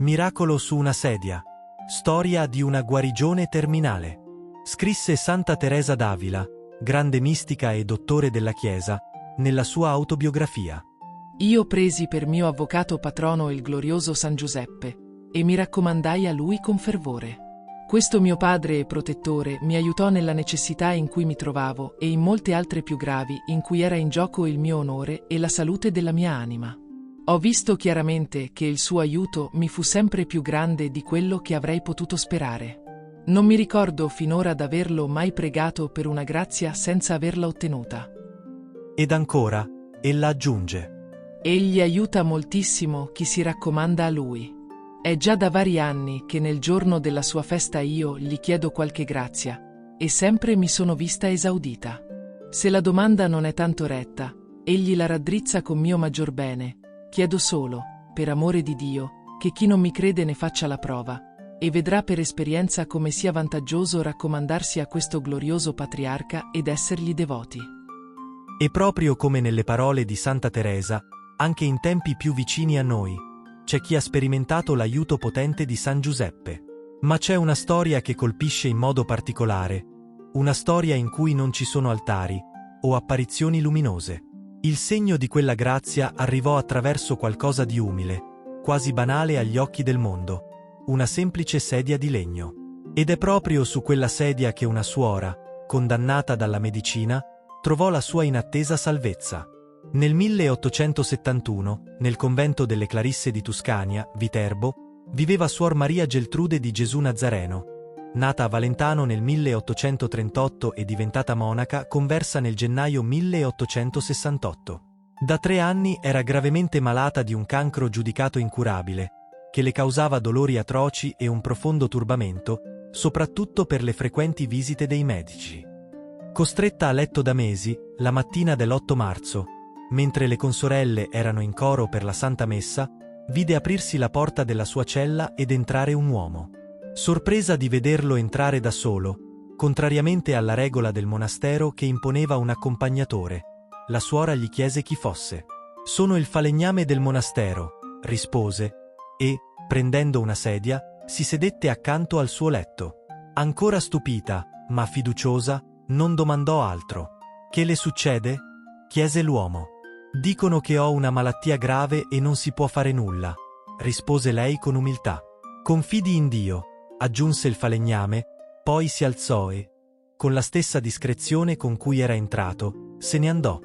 Miracolo su una sedia. Storia di una guarigione terminale. Scrisse Santa Teresa d'Avila, grande mistica e dottore della Chiesa, nella sua autobiografia. Io presi per mio avvocato patrono il glorioso San Giuseppe e mi raccomandai a lui con fervore. Questo mio padre e protettore mi aiutò nella necessità in cui mi trovavo e in molte altre più gravi in cui era in gioco il mio onore e la salute della mia anima. Ho visto chiaramente che il suo aiuto mi fu sempre più grande di quello che avrei potuto sperare. Non mi ricordo finora d'averlo mai pregato per una grazia senza averla ottenuta. Ed ancora, ella aggiunge: Egli aiuta moltissimo chi si raccomanda a lui. È già da vari anni che nel giorno della sua festa io gli chiedo qualche grazia, e sempre mi sono vista esaudita. Se la domanda non è tanto retta, egli la raddrizza con mio maggior bene. Chiedo solo, per amore di Dio, che chi non mi crede ne faccia la prova, e vedrà per esperienza come sia vantaggioso raccomandarsi a questo glorioso patriarca ed essergli devoti. E proprio come nelle parole di Santa Teresa, anche in tempi più vicini a noi, c'è chi ha sperimentato l'aiuto potente di San Giuseppe. Ma c'è una storia che colpisce in modo particolare, una storia in cui non ci sono altari o apparizioni luminose. Il segno di quella grazia arrivò attraverso qualcosa di umile, quasi banale agli occhi del mondo, una semplice sedia di legno. Ed è proprio su quella sedia che una suora, condannata dalla medicina, trovò la sua inattesa salvezza. Nel 1871, nel convento delle Clarisse di Tuscania, Viterbo, viveva Suor Maria Geltrude di Gesù Nazareno. Nata a Valentano nel 1838 e diventata monaca, conversa nel gennaio 1868. Da 3 anni era gravemente malata di un cancro giudicato incurabile, che le causava dolori atroci e un profondo turbamento, soprattutto per le frequenti visite dei medici. Costretta a letto da mesi, la mattina dell'8 marzo, mentre le consorelle erano in coro per la Santa Messa, vide aprirsi la porta della sua cella ed entrare un uomo. Sorpresa di vederlo entrare da solo, contrariamente alla regola del monastero che imponeva un accompagnatore, la suora gli chiese chi fosse. «Sono il falegname del monastero», rispose, e, prendendo una sedia, si sedette accanto al suo letto. Ancora stupita, ma fiduciosa, non domandò altro. «Che le succede?» chiese l'uomo. «Dicono che ho una malattia grave e non si può fare nulla», rispose lei con umiltà. «Confidi in Dio», aggiunse il falegname, poi si alzò e, con la stessa discrezione con cui era entrato, se ne andò.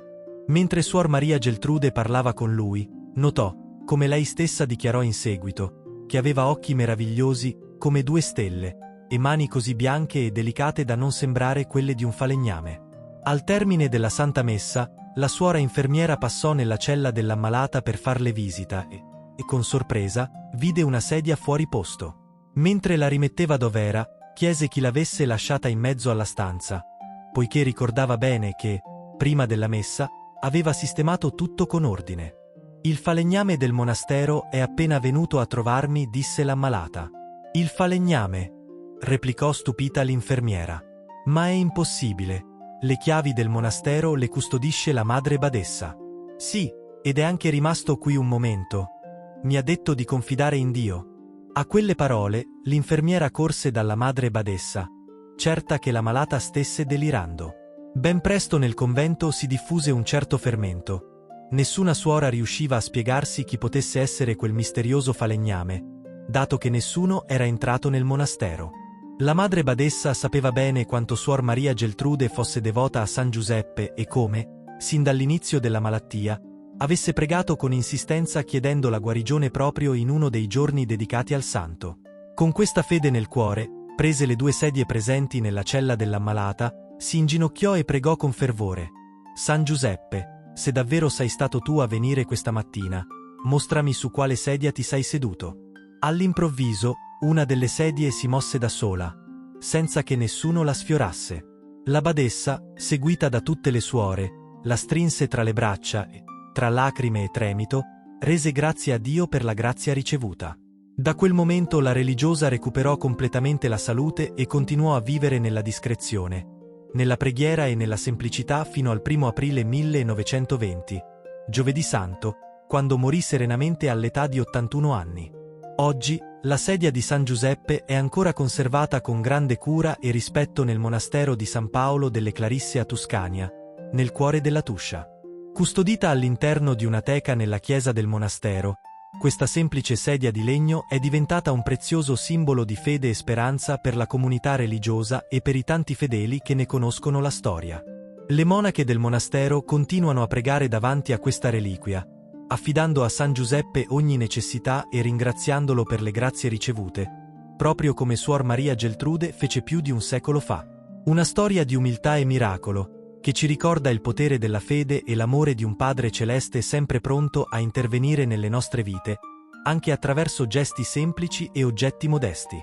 Mentre Suor Maria Geltrude parlava con lui, notò, come lei stessa dichiarò in seguito, che aveva occhi meravigliosi come 2 stelle, e mani così bianche e delicate da non sembrare quelle di un falegname. Al termine della Santa Messa, la suora infermiera passò nella cella dell'ammalata per farle visita e, con sorpresa, vide una sedia fuori posto. Mentre la rimetteva dov'era, chiese chi l'avesse lasciata in mezzo alla stanza, poiché ricordava bene che, prima della messa, aveva sistemato tutto con ordine. «Il falegname del monastero è appena venuto a trovarmi», disse l'ammalata. «Il falegname?» replicò stupita l'infermiera. «Ma è impossibile. Le chiavi del monastero le custodisce la madre badessa». «Sì, ed è anche rimasto qui un momento. Mi ha detto di confidare in Dio». A quelle parole, l'infermiera corse dalla madre badessa, certa che la malata stesse delirando. Ben presto nel convento si diffuse un certo fermento. Nessuna suora riusciva a spiegarsi chi potesse essere quel misterioso falegname, dato che nessuno era entrato nel monastero. La madre badessa sapeva bene quanto Suor Maria Geltrude fosse devota a San Giuseppe e come, sin dall'inizio della malattia, avesse pregato con insistenza chiedendo la guarigione proprio in uno dei giorni dedicati al santo. Con questa fede nel cuore, prese le 2 sedie presenti nella cella dell'ammalata, si inginocchiò e pregò con fervore: «San Giuseppe, se davvero sei stato tu a venire questa mattina, mostrami su quale sedia ti sei seduto». All'improvviso, una delle sedie si mosse da sola, senza che nessuno la sfiorasse. La badessa, seguita da tutte le suore, la strinse tra le braccia e, tra lacrime e tremito, rese grazie a Dio per la grazia ricevuta. Da quel momento la religiosa recuperò completamente la salute e continuò a vivere nella discrezione, nella preghiera e nella semplicità fino al 1 aprile 1920, giovedì santo, quando morì serenamente all'età di 81 anni. Oggi, la sedia di San Giuseppe è ancora conservata con grande cura e rispetto nel monastero di San Paolo delle Clarisse a Tuscania, nel cuore della Tuscia. Custodita all'interno di una teca nella chiesa del monastero, questa semplice sedia di legno è diventata un prezioso simbolo di fede e speranza per la comunità religiosa e per i tanti fedeli che ne conoscono la storia. Le monache del monastero continuano a pregare davanti a questa reliquia, affidando a San Giuseppe ogni necessità e ringraziandolo per le grazie ricevute, proprio come Suor Maria Geltrude fece più di un secolo fa. Una storia di umiltà e miracolo, che ci ricorda il potere della fede e l'amore di un Padre Celeste sempre pronto a intervenire nelle nostre vite, anche attraverso gesti semplici e oggetti modesti.